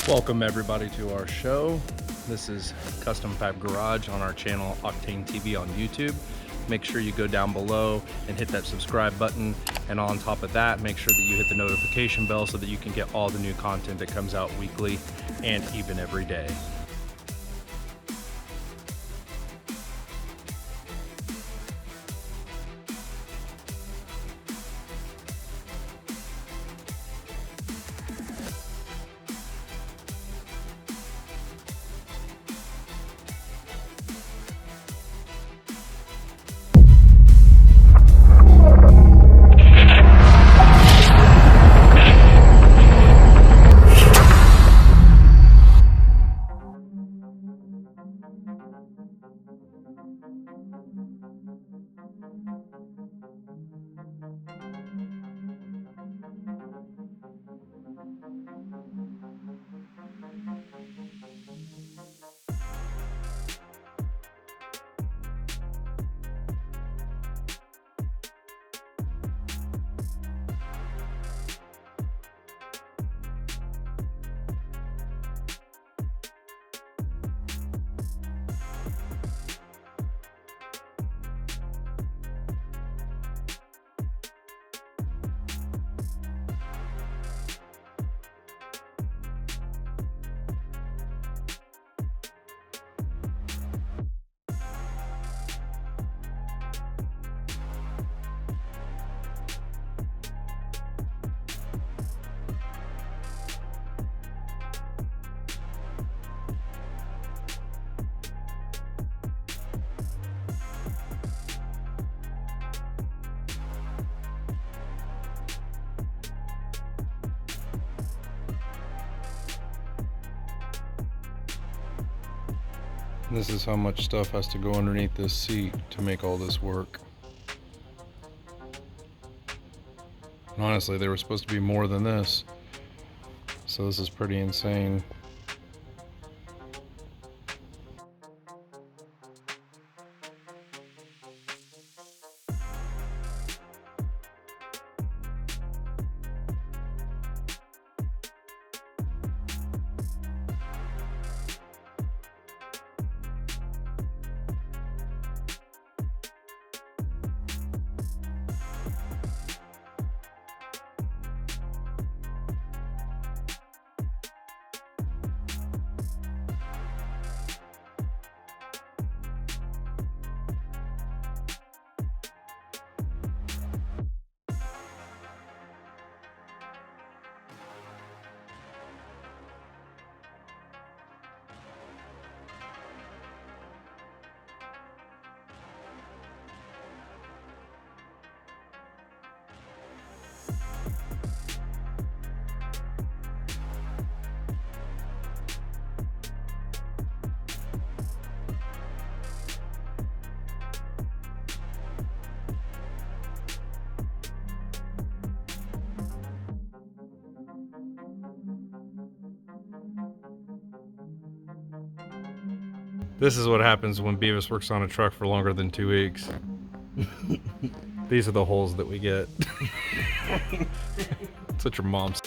Welcome everybody to our show. This is Custom Fab Garage on our channel OCTANE TV on YouTube. Make sure you go down below and hit that subscribe button, and on top of that, make sure that you hit the notification bell so that you can get all the new content that comes out weekly and even every day. This is how much stuff has to go underneath this seat to make all this work. And honestly, there was supposed to be more than this, so this is pretty insane. This is what happens when Beavis works on a truck for longer than 2 weeks. These are the holes that we get. That's what your mom's.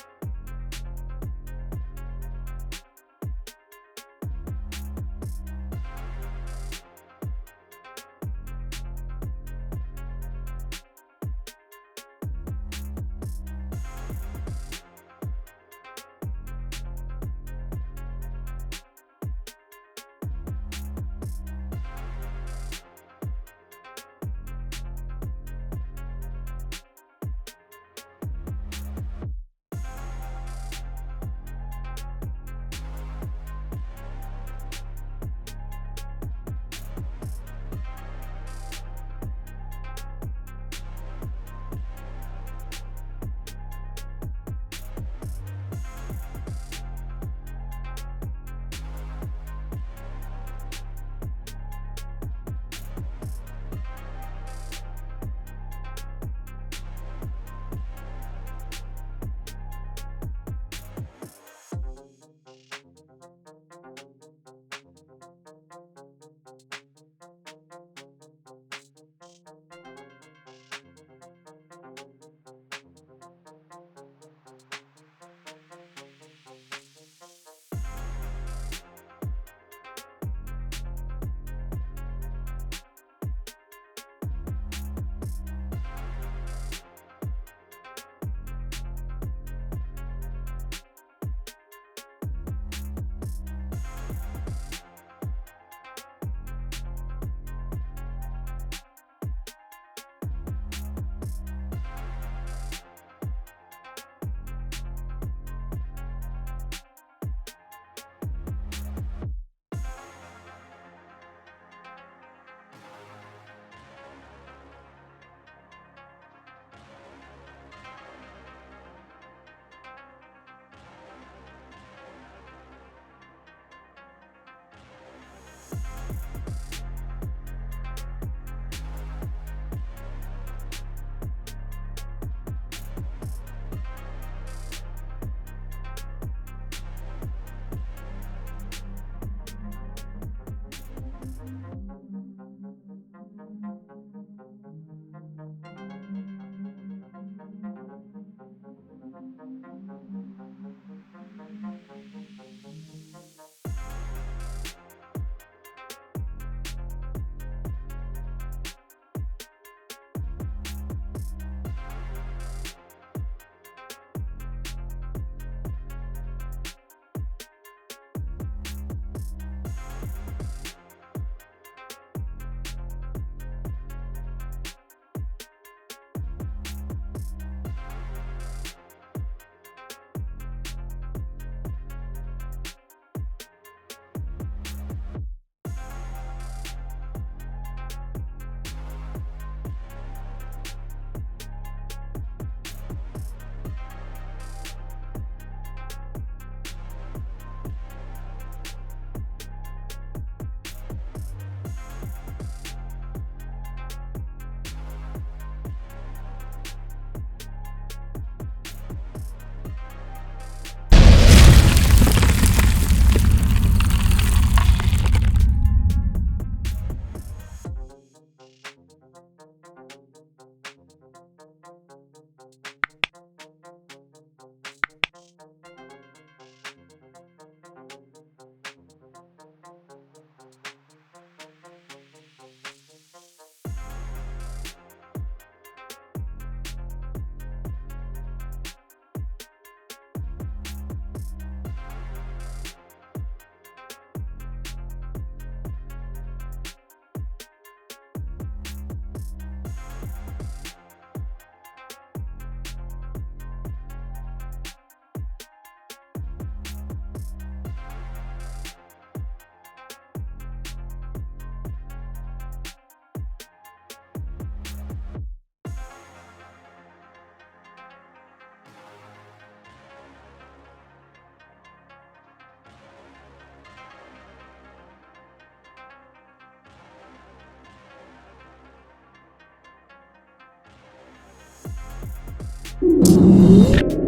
it.